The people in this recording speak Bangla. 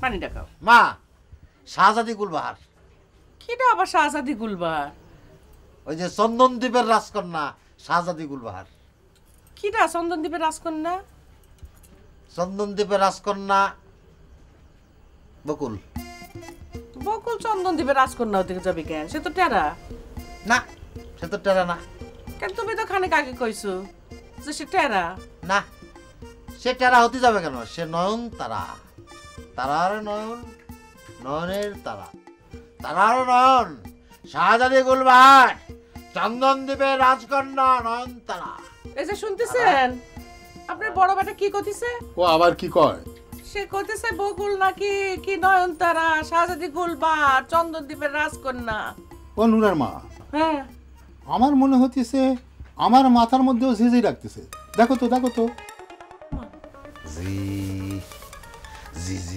পানিটা খাও। মা, শাহজাদি গুলবাহার। কিটা আবার শাহজাদি গুলবাহার? ওই যে চন্দনদ্বীপের রাজকন্যা শাহজাদি গুলবাহার। কিটা চন্দনদ্বীপের রাজকন্যা? চন্দনদ্বীপের রাজকন্যা বকুল। বকুল চন্দনদ্বীপের রাজকন্যা হতে যাবে কেন? সে তো টেরা। না, সে তো টেরা না। কেন তুমি তো খানিক আগে কইছো যে সে টেরা। না, সে টেরা হতে যাবে কেন? সে নয়ন তারা, তারার নয়ন, নয়নের তারা, তারার নয়ন, শাহজাদি গুলবাহার, চন্দনদ্বীপের রাজকন্যা নয়ন তারা। এই যে শুনতেছেন, আপনার বড় বেটা কি কইতেছে? ও আবার কি কয়? সে কইতেছে বকুল নাকি কি নয়নতারা, শাহজাদি গুলবাহার, চন্দনদ্বীপের রাজকন্যা। ও নুরার মা, হ্যাঁ, আমার মনে হচ্ছে আমার মাথার মধ্যেও ঝিঝি রাখতেছে। দেখো তো, দেখো তো। জি জি জি।